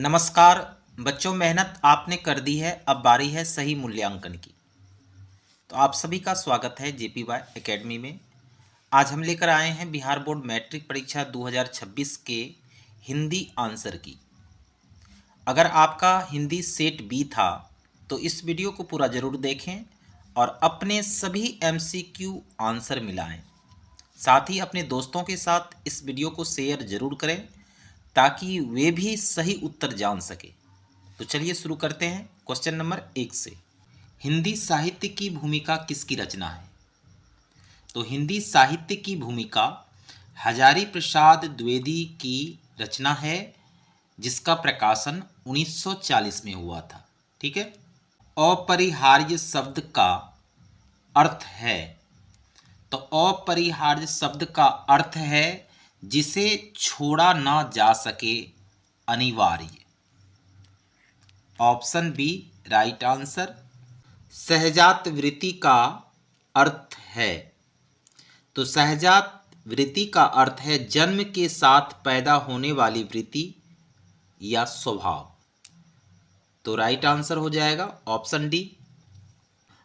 नमस्कार बच्चों, मेहनत आपने कर दी है। अब बारी है सही मूल्यांकन की। तो आप सभी का स्वागत है JPY एकेडमी में। आज हम लेकर आए हैं बिहार बोर्ड मैट्रिक परीक्षा 2026 के हिंदी आंसर की। अगर आपका हिंदी सेट बी था तो इस वीडियो को पूरा ज़रूर देखें और अपने सभी MCQ आंसर मिलाएं। साथ ही अपने दोस्तों के साथ इस वीडियो को शेयर ज़रूर करें ताकि वे भी सही उत्तर जान सके। तो चलिए शुरू करते हैं क्वेश्चन नंबर 1 से। हिंदी साहित्य की भूमिका किसकी रचना है? तो हिंदी साहित्य की भूमिका हजारी प्रसाद द्विवेदी की रचना है, जिसका प्रकाशन 1940 में हुआ था। ठीक है। अपरिहार्य शब्द का अर्थ है, तो अपरिहार्य शब्द का अर्थ है जिसे छोड़ा ना जा सके, अनिवार्य। Option B right answer. सहजात वृत्ति का अर्थ है, तो सहजात वृत्ति का अर्थ है जन्म के साथ पैदा होने वाली वृत्ति या स्वभाव। तो राइट आंसर हो जाएगा ऑप्शन डी।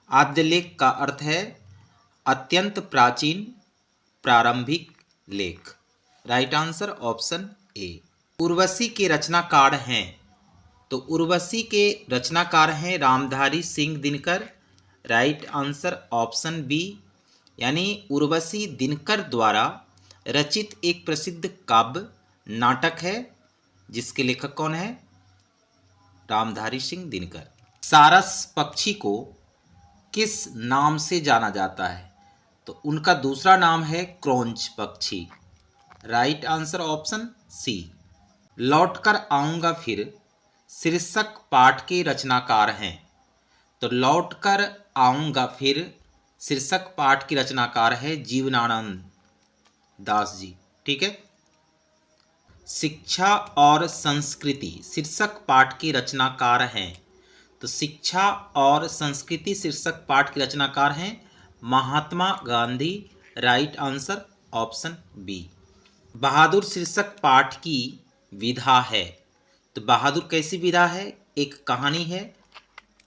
आद्यलेख का अर्थ है अत्यंत प्राचीन प्रारंभिक लेख। Right answer option A. Urvashi के रचनाकार हैं, तो उर्वशी के रचनाकार हैं Ramdhari Singh Dinkar. Right answer option B, यानी उर्वशी दिनकर द्वारा रचित एक प्रसिद्ध काव्य नाटक है, जिसके लेखक कौन है? रामधारी सिंह दिनकर। सारस पक्षी को किस नाम से जाना जाता है? तो उनका दूसरा नाम है क्रौंच पक्षी। Right answer option C. लौटकर आऊंगा फिर शीर्षक पाठ के रचनाकार हैं, तो लौटकर आऊंगा फिर शीर्षक पाठ के रचनाकार है जीवनानंद दास जी। ठीक है। शिक्षा और संस्कृति शीर्षक पाठ के रचनाकार हैं, तो शिक्षा और संस्कृति शीर्षक पाठ के रचनाकार हैं Mahatma Gandhi. Right answer option B. Bahadur शीर्षक पाठ की विधा है, तो बहादुर कैसी विधा है? एक कहानी है,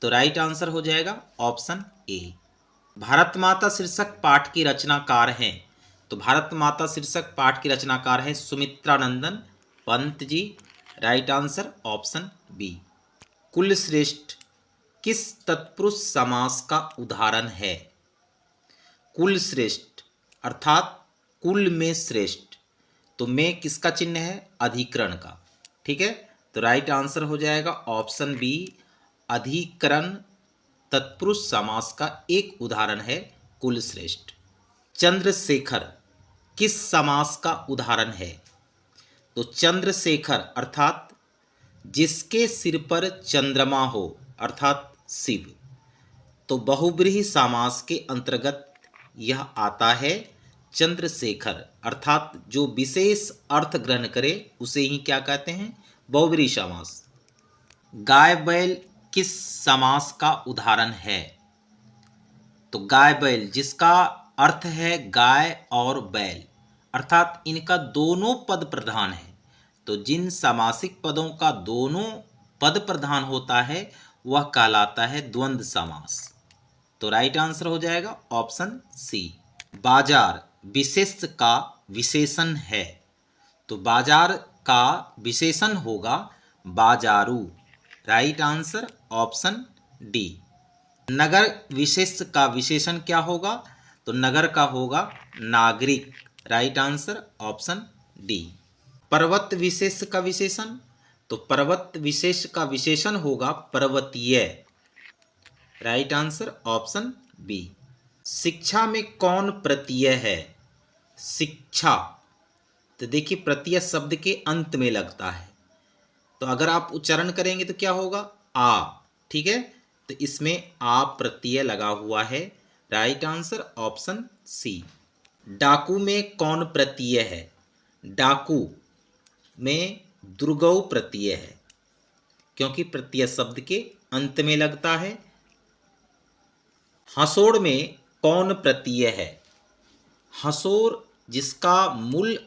तो राइट आंसर हो जाएगा ऑप्शन ए। भारत माता शीर्षक पाठ के रचनाकार हैं, तो भारत माता शीर्षक पाठ के रचनाकार है Sumitranandan Pant ji. Right answer option B. कुल श्रेष्ठ किस तत्पुरुष समास का उदाहरण है? कुल श्रेष्ठ अर्थात कुल में श्रेष्ठ, तो में किसका चिन्ह है? अधिकरण का। ठीक है। तो राइट आंसर हो जाएगा ऑप्शन बी, अधिकरण तत्पुरुष समास का एक उदाहरण है कुल श्रेष्ठ। चंद्रशेखर किस समास का उदाहरण है? तो चंद्रशेखर अर्थात जिसके सिर पर चंद्रमा हो, अर्थात शिव, तो बहुब्रीहि समास के अंतर्गत यह आता है। चंद्रशेखर अर्थात जो विशेष अर्थ ग्रहण करे उसे ही क्या कहते हैं? बहुब्रीहि समास। गाय बैल किस समास का उदाहरण है? तो गाय बैल जिसका अर्थ है गाय और बैल, अर्थात इनका दोनों पद प्रधान है, तो जिन सामासिक पदों का दोनों पद प्रधान होता है वह कहलाता है द्वंद्व समास। तो राइट आंसर हो जाएगा ऑप्शन सी। बाजार विशेष का विशेषण है, तो बाजार का विशेषण होगा बाजारू। Right answer option D. नगर विशेष का विशेषण क्या होगा? तो नगर का होगा नागरिक। Right answer option D. पर्वत विशेष का विशेषण, तो पर्वत विशेष का विशेषण होगा पर्वतीय। Right answer option B. शिक्षा में कौन प्रत्यय है? शिक्षा, तो देखिए प्रत्यय शब्द के अंत में लगता है, तो अगर आप उच्चारण करेंगे तो क्या होगा? आ। ठीक है। तो इसमें आ प्रत्यय लगा हुआ है। Right answer option C. डाकू में कौन प्रत्यय है? डाकू में दुर्गौ प्रत्यय है, क्योंकि प्रत्यय शब्द के अंत में लगता है। हंसोड़ में कौन प्रत्यय है? हंसोर जिसका मूल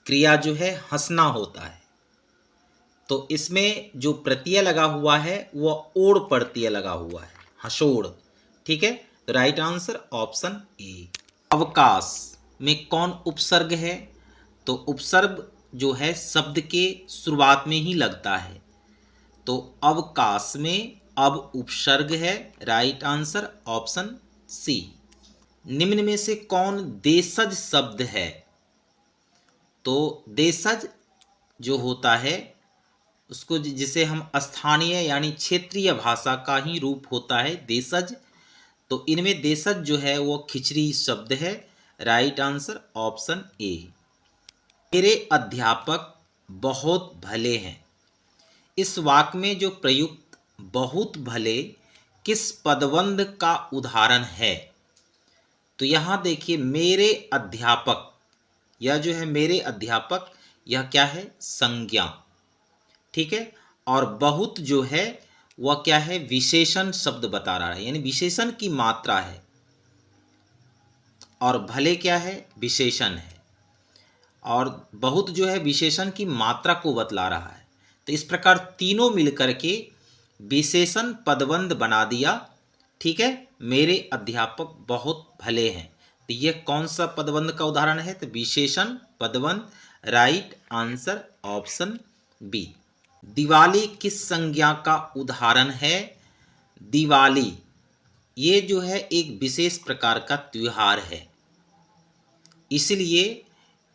क्रिया जो है हंसना होता है, तो इसमें जो प्रत्यय लगा हुआ है वह ओड़ प्रत्यय लगा हुआ है, हसोड़। ठीक है, तो राइट आंसर ऑप्शन ए। अवकाश में कौन उपसर्ग है? तो उपसर्ग जो है शब्द के शुरुआत में ही लगता है, तो अवकाश में अब उपसर्ग है, राइट आंसर ऑप्शन सी। निम्न में से कौन देशज शब्द है? तो देशज जो होता है उसको जिसे हम स्थानीय यानी क्षेत्रीय भाषा का ही रूप होता है देशज। तो इनमें देशज जो है वो खिचड़ी शब्द है, राइट आंसर ऑप्शन ए। मेरे अध्यापक बहुत भले हैं, इस वाक्य में जो प्रयुक्त बहुत भले किस पदबंध का उदाहरण है? तो यहाँ देखिए मेरे अध्यापक, यह जो है मेरे अध्यापक, यह क्या है? संज्ञा। ठीक है, और बहुत जो है वह क्या है? विशेषण शब्द बता रहा है, यानी विशेषण की मात्रा है, और भले क्या है? विशेषण है, और बहुत जो है विशेषण की मात्रा को बतला रहा है। तो इस प्रकार तीनों मिलकर के विशेषण पदबंध बना दिया। ठीक है, मेरे अध्यापक बहुत भले हैं, तो यह कौन सा पदबंध का उदाहरण है? तो विशेषण पदबंध, right answer option B. Diwali किस संज्ञा का उदाहरण है? दिवाली ये जो है एक विशेष प्रकार का त्योहार है, इसलिए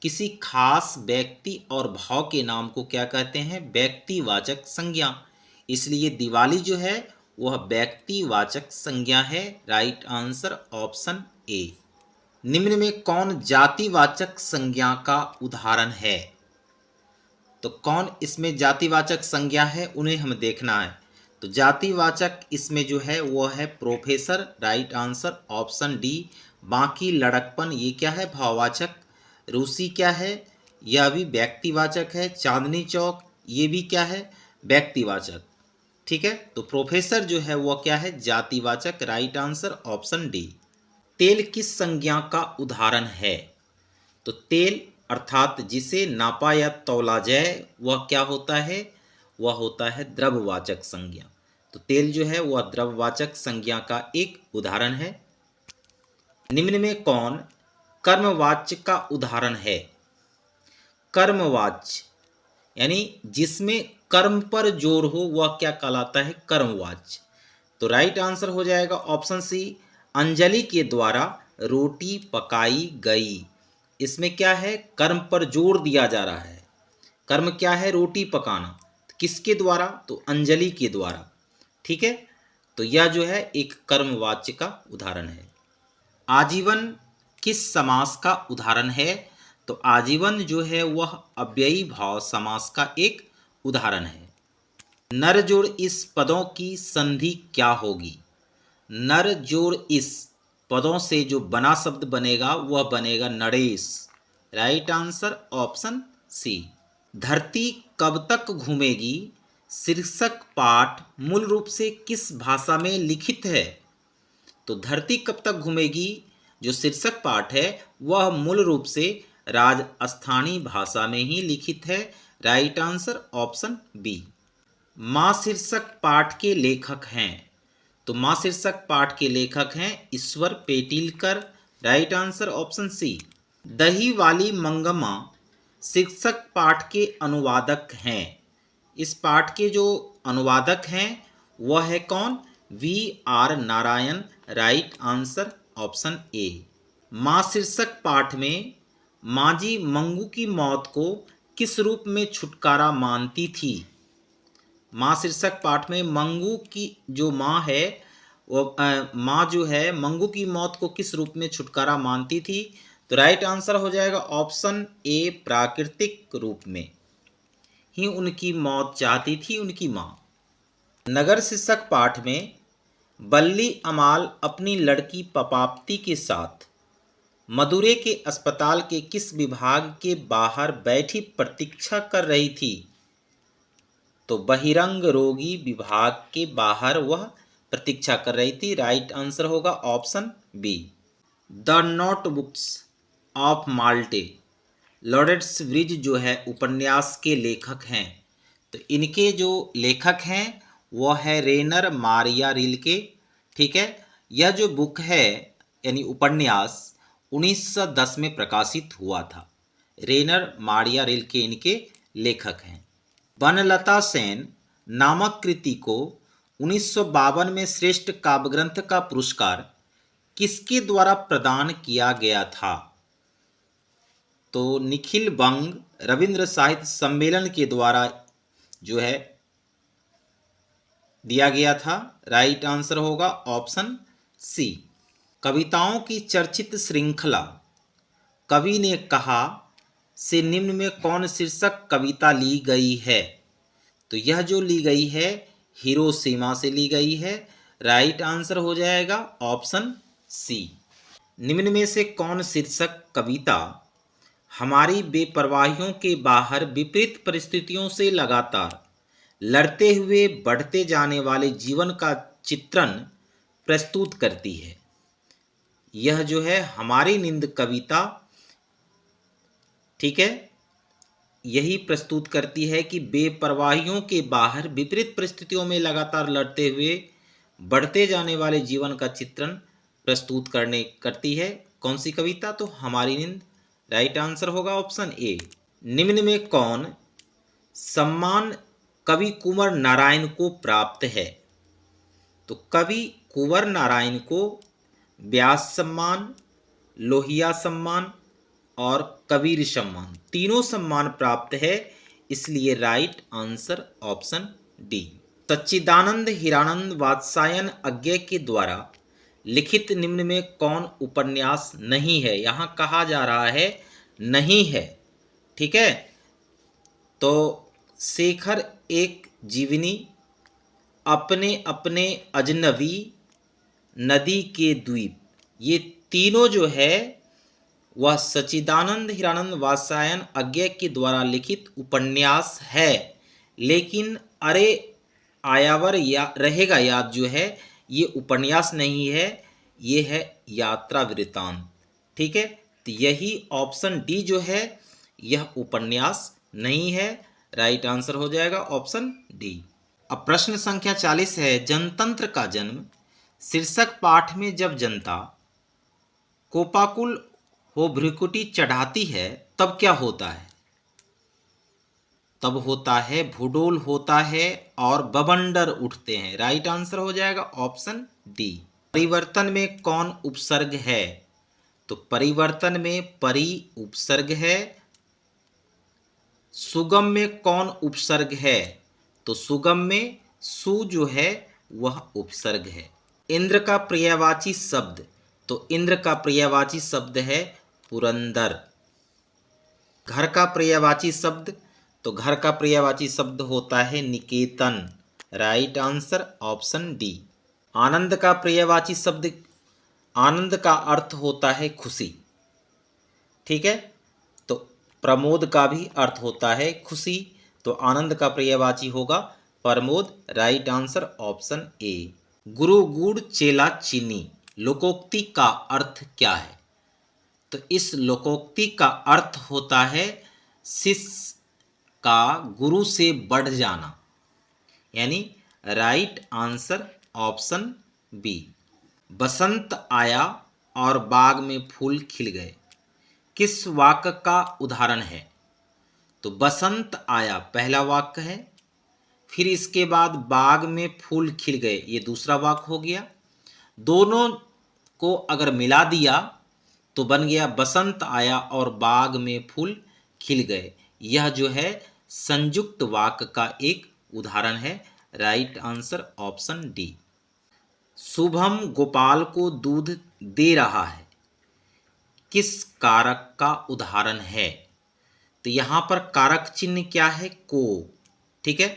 किसी खास व्यक्ति और भाव के नाम को क्या कहते हैं? व्यक्तिवाचक संज्ञा। इसलिए दिवाली जो है वह व्यक्तिवाचक संज्ञा है, राइट आंसर ऑप्शन ए। निम्न में कौन जातिवाचक संज्ञा का उदाहरण है? तो कौन इसमें जातिवाचक संज्ञा है, उन्हें हमें देखना है। तो जातिवाचक इसमें जो है वो है professor, right answer option D. बाकी लड़कपन ये क्या है? भाववाचक। रूसी क्या है? यह भी व्यक्तिवाचक है। चांदनी चौक ये भी क्या है? व्यक्तिवाचक। ठीक है, तो प्रोफेसर जो है वह क्या है? जातिवाचक, राइट आंसर ऑप्शन डी। तेल किस संज्ञा का उदाहरण है? तो तेल अर्थात जिसे नापा या तौला जाए वह क्या होता है? वह होता है द्रव्यवाचक संज्ञा। तो तेल जो है वह द्रव्यवाचक संज्ञा का एक उदाहरण है। निम्न में कौन कर्मवाच्य का उदाहरण है? कर्मवाच्य यानी जिसमें कर्म पर जोर हो वह क्या कहलाता है? कर्मवाच्य। तो राइट आंसर हो जाएगा ऑप्शन सी। अंजलि के द्वारा रोटी पकाई गई, इसमें क्या है? कर्म पर जोर दिया जा रहा है। कर्म क्या है? रोटी पकाना। किसके द्वारा? तो अंजलि के द्वारा। ठीक है, तो यह जो है एक कर्मवाच्य का उदाहरण है। आजीवन किस समास का उदाहरण है? तो आजीवन जो है वह अव्ययी भाव समास का एक उदाहरण है। नर जोड़ इस पदों की संधि क्या होगी? नर जोड़ इस पदों से जो बना शब्द बनेगा वह बनेगा नरेश, राइट आंसर ऑप्शन सी। धरती कब तक घूमेगी शीर्षक पाठ मूल रूप से किस भाषा में लिखित है? तो धरती कब तक घूमेगी जो शीर्षक पाठ है वह मूल रूप से राजस्थानी भाषा में ही लिखित है, राइट आंसर ऑप्शन बी। माँ शीर्षक पाठ के लेखक हैं? तो माँ शीर्षक पाठ के लेखक हैं ईश्वर पेटिलकर, राइट आंसर ऑप्शन सी। दही वाली मंगम्मा शीर्षक पाठ के अनुवादक हैं। इस पाठ के जो अनुवादक हैं वह है कौन? V.R. Narayan, right answer option ए। माँ शीर्षक पाठ में माँजी मंगू की मौत को किस रूप में छुटकारा मानती थी? माँ शीर्षक पाठ में मंगू की जो माँ है वो माँ जो है मंगू की मौत को किस रूप में छुटकारा मानती थी? तो राइट आंसर हो जाएगा ऑप्शन ए, प्राकृतिक रूप में ही उनकी मौत चाहती थी उनकी माँ। नगर शीर्षक पाठ में बल्ली अमाल अपनी लड़की पपाप्ती के साथ मदुरै के अस्पताल के किस विभाग के बाहर बैठी प्रतीक्षा कर रही थी? तो बहिरंग रोगी विभाग के बाहर वह प्रतीक्षा कर रही थी, राइट आंसर होगा option B. The notebooks of Malte Laurids Brigge जो है उपन्यास के लेखक हैं, तो तो इनके जो लेखक हैं वो है रेनर मारिया रिल्के। ठीक है, यह जो बुक है यानी उपन्यास 1910 में प्रकाशित हुआ था। रेनर मारिया रिल्के इनके लेखक हैं। वनलता सेन नामक कृति को 1952 में श्रेष्ठ काव्य ग्रंथ का पुरस्कार किसके द्वारा प्रदान किया गया था? तो निखिल बंग रविंद्र साहित्य सम्मेलन के द्वारा जो है दिया गया था। राइट आंसर होगा ऑप्शन सी। कविताओं की चर्चित श्रृंखला कवि ने कहा से निम्न में कौन शीर्षक कविता ली गई है? तो यह जो ली गई है हिरोशिमा से ली गई है। राइट आंसर हो जाएगा ऑप्शन सी। निम्न में से कौन शीर्षक कविता हमारी बेपरवाहियों के बाहर विपरीत परिस्थितियों से लगातार लड़ते हुए बढ़ते जाने वाले जीवन का चित्रण प्रस्तुत करती है? यह जो है हमारी नींद कविता, ठीक है, यही प्रस्तुत करती है कि बेपरवाहियों के बाहर विपरीत परिस्थितियों में लगातार लड़ते हुए बढ़ते जाने वाले जीवन का चित्रण प्रस्तुत करती है। कौन सी कविता? तो हमारी नींद। राइट आंसर होगा ऑप्शन ए। निम्न में कौन सम्मान कवि कुंवर नारायण को प्राप्त है? तो कवि कुंवर नारायण को व्यास सम्मान, लोहिया सम्मान और कबीर सम्मान, तीनों सम्मान प्राप्त है, इसलिए राइट आंसर ऑप्शन डी। सच्चिदानंद हीरानंद वात्स्यायन अज्ञे के द्वारा लिखित निम्न में कौन उपन्यास नहीं है? यहाँ कहा जा रहा है नहीं है, ठीक है। तो शेखर एक जीवनी, अपने अपने अजनबी, नदी के द्वीप, ये तीनों जो है वह सच्चिदानंद हीरानंद वात्स्यायन अज्ञे के द्वारा लिखित उपन्यास है। लेकिन अरे आयावर रहेगा याद जो है ये उपन्यास नहीं है, ये है यात्रा वृत्तांत। ठीक है, तो यही ऑप्शन डी जो है यह उपन्यास नहीं है। राइट आंसर हो जाएगा ऑप्शन डी। अब प्रश्न संख्या 40 है, जनतंत्र का जन्म शीर्षक पाठ में जब जनता कोपाकुल हो भ्रिकुटी चढ़ाती है तब क्या होता है? तब होता है भूडोल होता है और बवंडर उठते हैं। राइट आंसर हो जाएगा ऑप्शन डी। परिवर्तन में कौन उपसर्ग है? तो परिवर्तन में परि उपसर्ग है। सुगम में कौन उपसर्ग है? तो सुगम में सु जो है वह उपसर्ग है। इंद्र का पर्यायवाची शब्द, तो इंद्र का पर्यायवाची शब्द है पुरंदर। घर का पर्यायवाची शब्द, तो घर का पर्यायवाची शब्द होता है निकेतन। Right answer option D. आनंद का पर्यायवाची शब्द, आनंद का अर्थ होता है खुशी। ठीक है, तो प्रमोद का भी अर्थ होता है खुशी, तो आनंद का पर्यायवाची होगा प्रमोद। राइट आंसर ऑप्शन ए। गुरु गुड़ चेला चीनी लोकोक्ति का अर्थ क्या है? तो इस लोकोक्ति का अर्थ होता है शिष्य का गुरु से बढ़ जाना, यानी राइट आंसर ऑप्शन बी। बसंत आया और बाग में फूल खिल गए, किस वाक्य का उदाहरण है? तो बसंत आया पहला वाक्य है, फिर इसके बाद बाग में फूल खिल गए ये दूसरा वाक्य हो गया। दोनों को अगर मिला दिया तो बन गया बसंत आया और बाग में फूल खिल गए। यह जो है संयुक्त वाक्य का एक उदाहरण है। Right answer option D. Shubham Gopal को दूध दे रहा है, किस कारक का उदाहरण है? तो यहाँ पर कारक चिन्ह क्या है? को। ठीक है,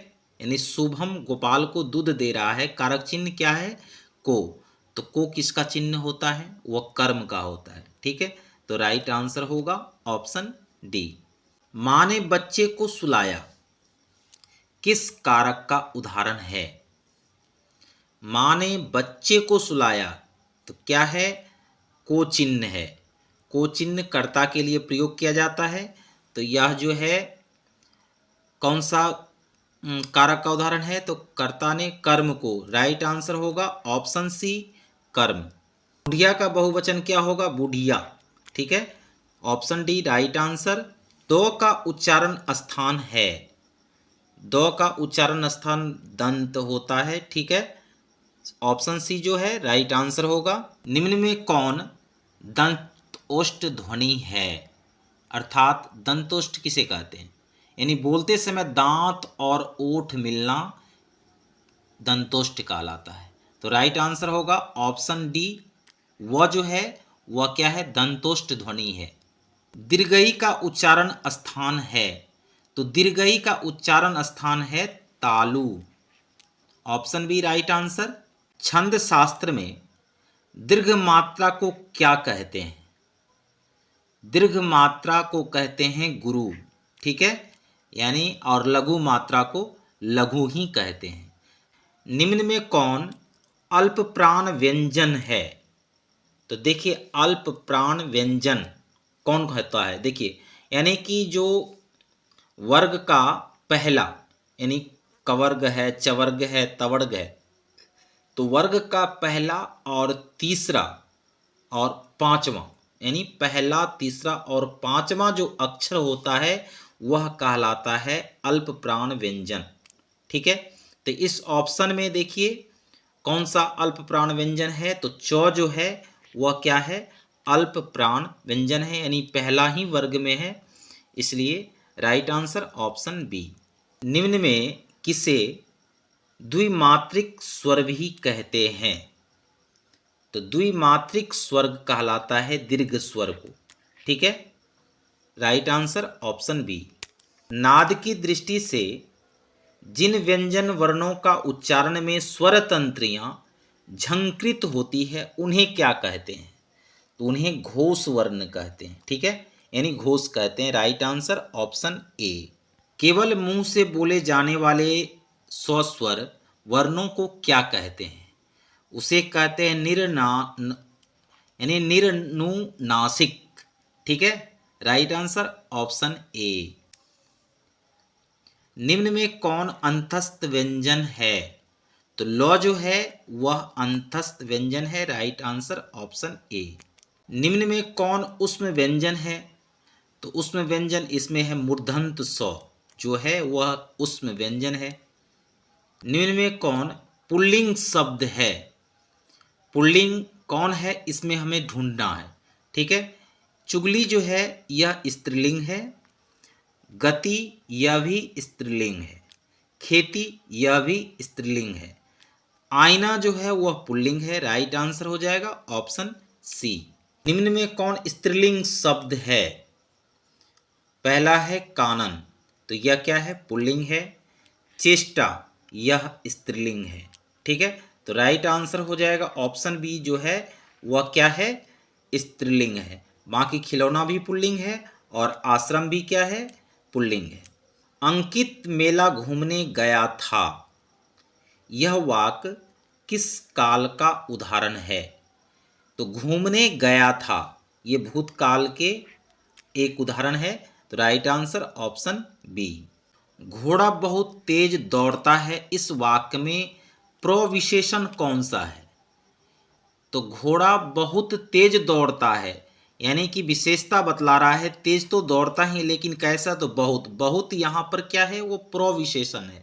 यानी शुभम गोपाल को दूध दे रहा है, कारक चिन्ह क्या है? को। तो को किसका चिन्ह होता है? वह कर्म का होता है। ठीक है, तो राइट आंसर होगा ऑप्शन डी। माँ ने बच्चे को सुलाया, किस कारक का उदाहरण है? माँ ने बच्चे को सुलाया, तो क्या है? को चिन्ह है। को चिन्ह कर्ता के लिए प्रयोग किया जाता है। तो यह जो है कौन सा कारक का उदाहरण है तो कर्ता ने कर्म को, राइट आंसर होगा ऑप्शन सी कर्म। बुढ़िया का बहुवचन क्या होगा? बुढ़िया। ठीक है, ऑप्शन डी राइट आंसर। दो का उच्चारण स्थान है, दो का उच्चारण स्थान दंत होता है। ठीक है, ऑप्शन सी जो है राइट आंसर होगा। निम्न में कौन दंतोष्ठ ध्वनि है? अर्थात दंतोष्ठ किसे कहते हैं? यानी बोलते समय दांत और ओठ मिलना दंतोष्ठ कहलाता है। तो राइट आंसर होगा ऑप्शन डी, वह जो है वह क्या है? दंतोष्ठ ध्वनि है। दीर्घई का उच्चारण स्थान है, तो दीर्घई का उच्चारण स्थान है तालु, ऑप्शन बी राइट आंसर। छंद शास्त्र में दीर्घ मात्रा को क्या कहते हैं? दीर्घ मात्रा को कहते हैं गुरु। ठीक है, यानी और लघु मात्रा को लघु ही कहते हैं। निम्न में कौन अल्प प्राण व्यंजन है? तो देखिए अल्प प्राण व्यंजन कौन कहता है? देखिए यानी कि जो वर्ग का पहला, यानी कवर्ग है, चवर्ग है, तवर्ग है, तो वर्ग का पहला और तीसरा और पांचवा, यानी पहला, तीसरा और पांचवा जो अक्षर होता है वह कहलाता है अल्प प्राण व्यंजन। ठीक है, तो इस ऑप्शन में देखिए कौन सा अल्प प्राण व्यंजन है? तो चौ जो है वह क्या है? अल्प प्राण व्यंजन है, यानी पहला ही वर्ग में है, इसलिए राइट आंसर ऑप्शन बी। निम्न में किसे द्विमात्रिक स्वर भी कहते हैं? तो द्विमात्रिक स्वर कहलाता है दीर्घ स्वर को। ठीक है, राइट आंसर ऑप्शन बी। नाद की दृष्टि से जिन व्यंजन वर्णों का उच्चारण में स्वर तंत्रियां झंकृत होती है उन्हें क्या कहते हैं? तो उन्हें घोष वर्ण कहते हैं। ठीक है, यानी घोष कहते हैं, राइट आंसर ऑप्शन ए। केवल मुंह से बोले जाने वाले स्वस्वर वर्णों को क्या कहते हैं? उसे कहते हैं यानी निर्नुनासिक। ठीक है, राइट आंसर ऑप्शन ए। निम्न में कौन अंतस्थ व्यंजन है? तो लौ जो है वह अंतस्थ व्यंजन है, राइट आंसर ऑप्शन ए। निम्न में कौन उष्म व्यंजन है? तो उष्म व्यंजन इसमें है मूर्धन्त सौ, जो है वह उष्म व्यंजन है। निम्न में कौन पुल्लिंग शब्द है? पुल्लिंग कौन है इसमें हमें ढूंढना है। ठीक है, चुगली जो है यह स्त्रीलिंग है, गति यह भी स्त्रीलिंग है, खेती यह भी स्त्रीलिंग है, आईना जो है वह पुल्लिंग है, राइट आंसर हो जाएगा ऑप्शन सी। निम्न में कौन स्त्रीलिंग शब्द है? पहला है कानन, तो यह क्या है? पुल्लिंग है। चेष्टा यह स्त्रीलिंग है। ठीक है, तो राइट आंसर हो जाएगा ऑप्शन बी जो है वह क्या है? स्त्रीलिंग है। बाकी खिलौना भी पुल्लिंग है और आश्रम भी क्या है? पुल्लिंग है। अंकित मेला घूमने गया था, यह वाक्य किस काल का उदाहरण है? तो घूमने गया था ये भूतकाल के एक उदाहरण है, तो राइट आंसर ऑप्शन बी। घोड़ा बहुत तेज दौड़ता है, इस वाक्य में प्रविशेषण कौन सा है? तो घोड़ा बहुत तेज दौड़ता है, यानी कि विशेषता बतला रहा है, तेज तो दौड़ता ही लेकिन कैसा? तो बहुत। बहुत यहाँ पर क्या है? वो प्रविशेषण है,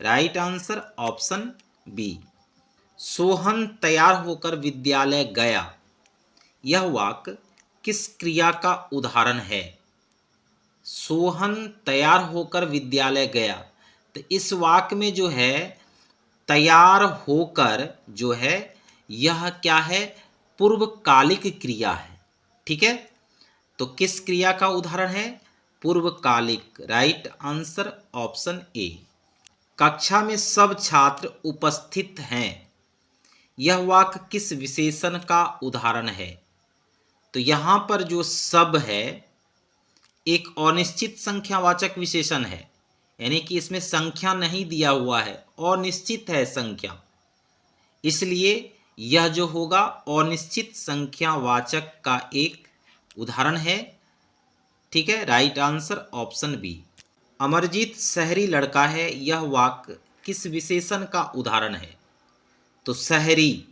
right answer option B. Sohan तैयार होकर विद्यालय गया, यह वाक्य किस क्रिया का उदाहरण है? सोहन तैयार होकर विद्यालय गया, तो इस वाक्य में जो है तैयार होकर जो है यह क्या है? पूर्वकालिक क्रिया है। ठीक है, तो किस क्रिया का उदाहरण है? पूर्वकालिक, राइट आंसर ऑप्शन ए। कक्षा में सब छात्र उपस्थित हैं, यह वाक्य किस विशेषण का उदाहरण है? तो यहाँ पर जो सब है एक अनिश्चित संख्यावाचक विशेषण है, यानी कि इसमें संख्या नहीं दिया हुआ है, अनिश्चित है संख्या, इसलिए यह जो होगा अनिश्चित संख्यावाचक का एक उदाहरण है। ठीक है, right answer option B. Amarjeet शहरी लड़का है, यह वाक्य किस विशेषण का उदाहरण है? तो शहरी,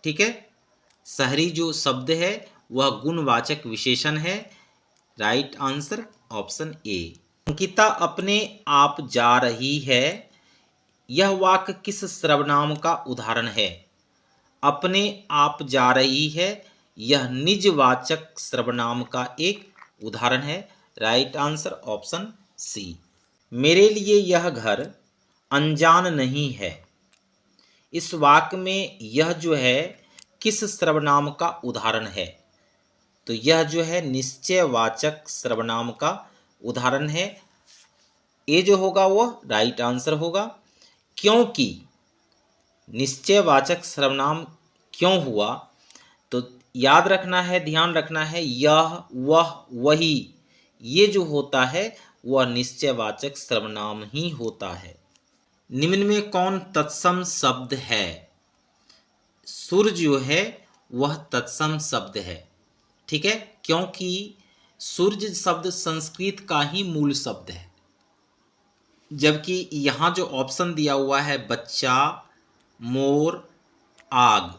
ठीक है, शहरी जो शब्द है वह गुणवाचक विशेषण है। राइट आंसर ऑप्शन ए। अंकिता अपने आप जा रही है, यह वाक्य किस सर्वनाम का उदाहरण है? अपने आप जा रही है, यह निजवाचक सर्वनाम का एक उदाहरण है। Right answer option C. मेरे लिए यह घर अनजान नहीं है, इस वाक्य में यह जो है किस सर्वनाम का उदाहरण है? तो यह जो है निश्चयवाचक सर्वनाम का उदाहरण है। ये जो होगा वह राइट आंसर होगा, क्योंकि निश्चयवाचक सर्वनाम क्यों हुआ? तो याद रखना है, ध्यान रखना है, यह, वह, वही, ये जो होता है वह निश्चयवाचक सर्वनाम ही होता है। निम्न में कौन तत्सम शब्द है? सूर्य जो है वह तत्सम शब्द है, ठीक है, क्योंकि सूर्य शब्द संस्कृत का ही मूल शब्द है। जबकि यहाँ जो ऑप्शन दिया हुआ है बच्चा, मोर, आग,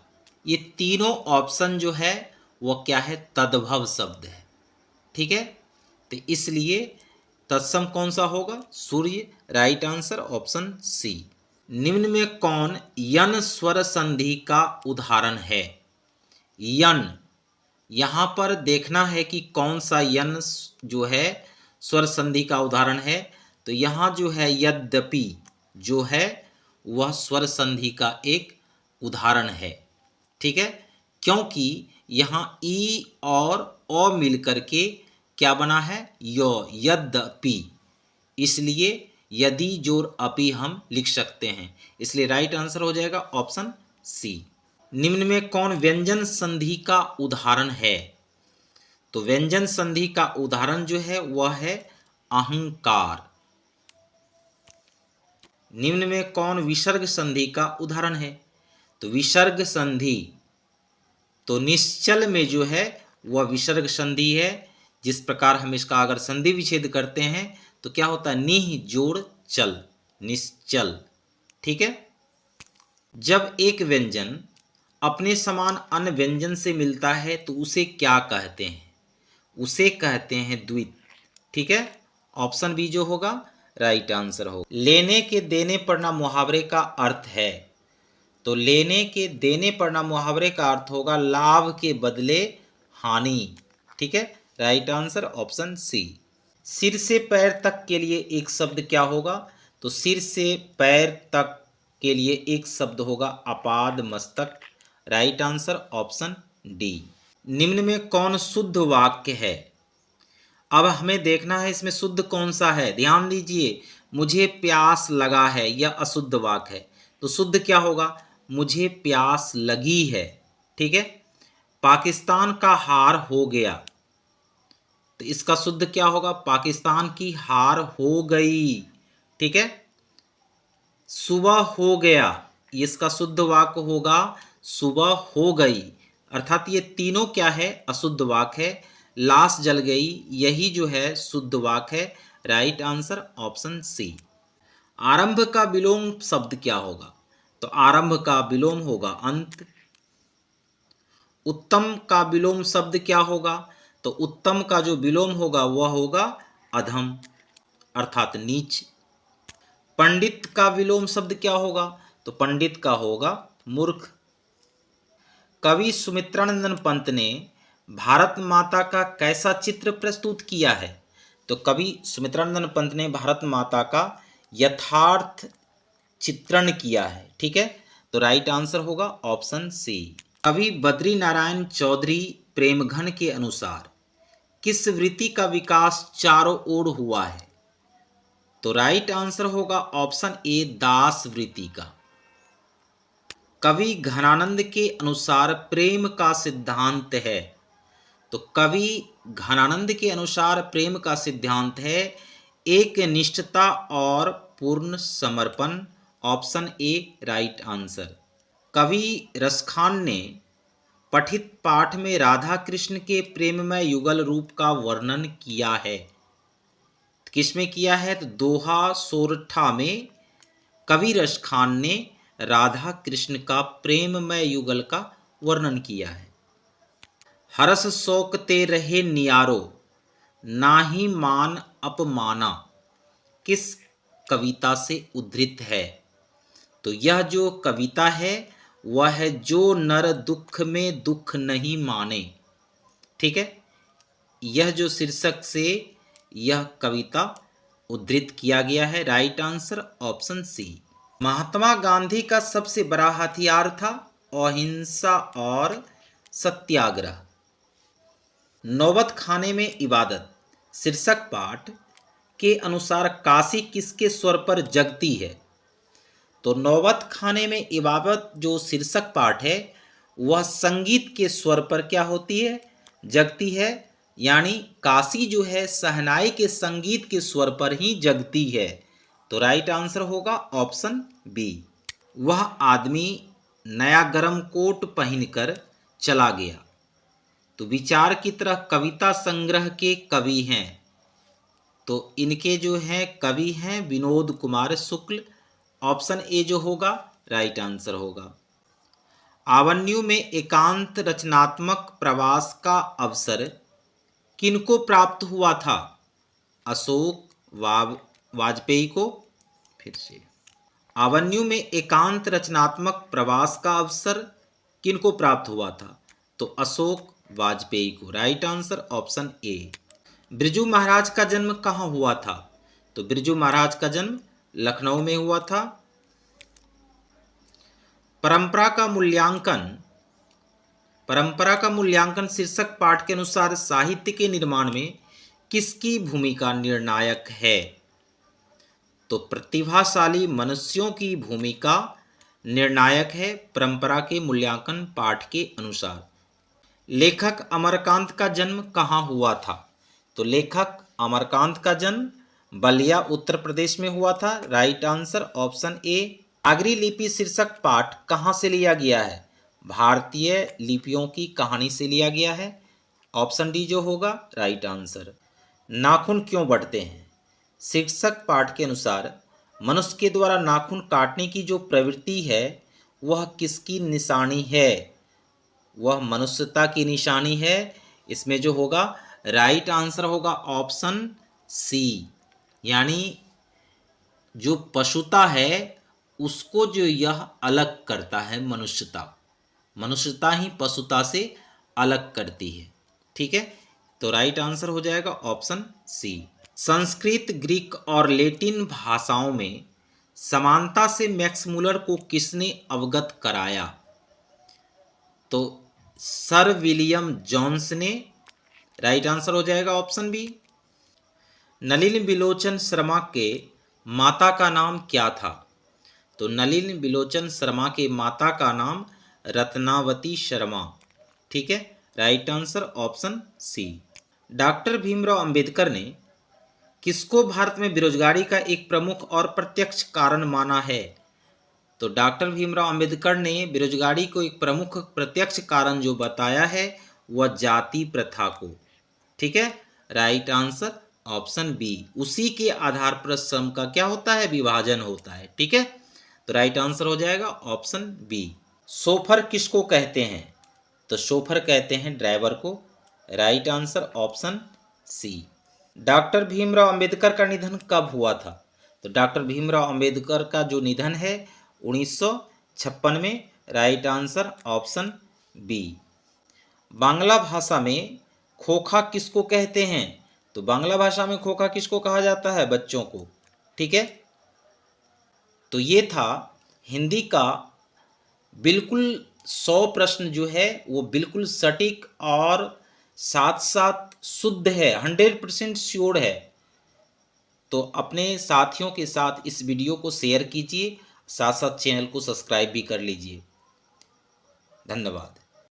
ये तीनों ऑप्शन जो है वह क्या है? तद्भव शब्द है, ठीक है। तो इसलिए तत्सम कौन सा होगा? सूर्य। Right answer option C. निम्न में कौन यन स्वर संधि का उदाहरण है? यन, यहाँ पर देखना है कि कौन सा यन जो है स्वर संधि का उदाहरण है। तो यहाँ जो है यद्यपि जो है वह स्वर संधि का एक उदाहरण है, ठीक है, क्योंकि यहाँ ई और अ मिलकर के क्या बना है? यो, यद्यपि, इसलिए यदि जोर अपि हम लिख सकते हैं, इसलिए राइट आंसर हो जाएगा ऑप्शन सी। निम्न में कौन व्यंजन संधि का उदाहरण है? तो व्यंजन संधि का उदाहरण जो है वह है अहंकार। निम्न में कौन विसर्ग संधि का उदाहरण है? तो विसर्ग संधि तो निश्चल में जो है वह विसर्ग संधि है। जिस प्रकार हम इसका अगर संधि विच्छेद करते हैं तो क्या होता है? निह जोड़ चल, निश्चल, ठीक है। जब एक व्यंजन अपने समान अन्य व्यंजन से मिलता है तो उसे क्या कहते हैं? उसे कहते हैं द्वित, ठीक है। ऑप्शन बी जो होगा राइट आंसर हो। लेने के देने पढ़ना मुहावरे का अर्थ है? तो लेने के देने पढ़ना मुहावरे का अर्थ होगा लाभ के बदले हानि, ठीक है। Right answer option C. सिर से पैर तक के लिए एक शब्द क्या होगा? तो सिर से पैर तक के लिए एक शब्द होगा अपाद मस्तक। Right answer option D. निम्न में कौन शुद्ध वाक्य है? अब हमें देखना है इसमें शुद्ध कौन सा है। ध्यान दीजिए, मुझे प्यास लगा है यह अशुद्ध वाक्य है, तो शुद्ध क्या होगा? मुझे प्यास लगी है, ठीक है। पाकिस्तान का हार हो गया, तो इसका शुद्ध क्या होगा? पाकिस्तान की हार हो गई, ठीक है। सुबह हो गया, इसका शुद्ध वाक्य होगा सुबह हो गई, अर्थात ये तीनों क्या है? अशुद्ध वाक्य है। लाश जल गई, यही जो है शुद्ध वाक्य है। Right answer option C. आरंभ का विलोम शब्द क्या होगा? तो आरंभ का विलोम होगा अंत। उत्तम का विलोम शब्द क्या होगा? तो उत्तम का जो विलोम होगा वह होगा अधम, अर्थात नीच। पंडित का विलोम शब्द क्या होगा? तो पंडित का होगा मूर्ख। कवि सुमित्रानंद पंत ने भारत माता का कैसा चित्र प्रस्तुत किया है? तो कवि सुमित्रानंद पंत ने भारत माता का यथार्थ चित्रण किया है, ठीक है। तो राइट आंसर होगा ऑप्शन सी। कवि बद्री नारायण चौधरी प्रेमघन के अनुसार किस वृत्ति का विकास चारों ओर हुआ है? तो राइट आंसर होगा ऑप्शन ए दास वृत्ति का। कवि घनानंद के अनुसार प्रेम का सिद्धांत है? तो कवि घनानंद के अनुसार प्रेम का सिद्धांत है एक निष्ठता और पूर्ण समर्पण। Option A right answer. कवि रसखान ने पठित पाठ में राधा कृष्ण के प्रेममय युगल रूप का वर्णन किया है। किस में किया है? तो दोहा सोरठा में कविरस खान ने राधा कृष्ण का प्रेममय युगल का वर्णन किया है। हरस शोक ते रहे नियारो, नाही मान अपमाना, किस कविता से उद्धृत है? तो यह जो कविता है वह है जो नर दुख में दुख नहीं माने। ठीक है, यह जो शीर्षक से यह कविता उद्धृत किया गया है। Right answer option C. Mahatma Gandhi का सबसे बड़ा हथियार था अहिंसा और सत्याग्रह। नौबत खाने में इबादत शीर्षक पाठ के अनुसार काशी किसके स्वर पर जगती है? तो नौबत खाने में इबादत जो शीर्षक पाठ है वह संगीत के स्वर पर क्या होती है? जगती है। यानी काशी जो है शहनाई के संगीत के स्वर पर ही जगती है। तो राइट आंसर होगा ऑप्शन बी। वह आदमी नया गरम कोट पहनकर चला गया। तो विचार की तरह कविता संग्रह के कवि हैं। तो इनके जो हैं कवि हैं विनोद कुमार शुक्ल। ऑप्शन ए जो होगा राइट आंसर होगा। आवन्यू में एकांत रचनात्मक प्रवास का अवसर किनको प्राप्त हुआ था? अशोक वाजपेयी को। फिर से आवन्यू में एकांत रचनात्मक प्रवास का अवसर किनको प्राप्त हुआ था? तो अशोक वाजपेयी को। Right answer option A. Birju Maharaj का जन्म कहाँ हुआ था? तो बिरजू महाराज का जन्म लखनऊ में हुआ था। परंपरा का मूल्यांकन शीर्षक पाठ के अनुसार साहित्य के निर्माण में किसकी भूमिका निर्णायक है? तो प्रतिभाशाली मनुष्यों की भूमिका निर्णायक है परंपरा के मूल्यांकन पाठ के अनुसार। लेखक अमरकांत का जन्म कहाँ हुआ था? तो लेखक अमरकांत का जन्म बलिया उत्तर प्रदेश में हुआ था। Right answer option A. Nagari लिपि शीर्षक पाठ कहाँ से लिया गया है? भारतीय लिपियों की कहानी से लिया गया है। ऑप्शन डी जो होगा राइट आंसर। नाखून क्यों बढ़ते हैं? शीर्षक पाठ के अनुसार मनुष्य के द्वारा नाखून काटने की जो प्रवृत्ति है वह किसकी निशानी है? वह मनुष्यता की निशानी है। इसमें जो होगा राइट आंसर होगा ऑप्शन सी। यानी जो पशुता है उसको जो यह अलग करता है मनुष्यता ही पशुता से अलग करती है। ठीक है, तो राइट आंसर हो जाएगा ऑप्शन सी। संस्कृत, ग्रीक और लैटिन भाषाओं में समानता से मैक्स मुलर को किसने अवगत कराया? तो सर विलियम जोन्स ने। राइट आंसर हो जाएगा ऑप्शन बी। नलिन बिलोचन शर्मा के माता का नाम क्या था? तो नलिन बिलोचन शर्मा के माता का नाम रत्नावती शर्मा। ठीक है, right answer option C. Doctor Bhimrao Ambedkar ने किसको भारत में बेरोजगारी का एक प्रमुख और प्रत्यक्ष कारण माना है? तो डॉक्टर भीमराव अंबेडकर ने बेरोजगारी को एक प्रमुख प्रत्यक्ष कारण जो बताया है वह जाति प्रथा को। ठीक है, राइट आंसर ऑप्शन बी। उसी के आधार पर श्रम का क्या होता है? विभाजन होता है। ठीक है, तो राइट आंसर हो जाएगा ऑप्शन बी। शोफर किसको कहते हैं? तो शोफर कहते हैं ड्राइवर को। Right answer option C. Doctor Bhimrao Ambedkar का निधन कब हुआ था? तो डॉक्टर भीमराव अंबेडकर का जो निधन है 1956 में। Right answer option B. Bangla भाषा में खोखा किसको कहते हैं? तो बांग्ला भाषा में खोखा किसको कहा जाता है? बच्चों को। ठीक है, तो ये था हिंदी का बिल्कुल 100 प्रश्न जो है वो बिल्कुल सटीक और साथ साथ शुद्ध है, 100% श्योर है। तो अपने साथियों के साथ इस वीडियो को शेयर कीजिए, साथ साथ चैनल को सब्सक्राइब भी कर लीजिए। धन्यवाद।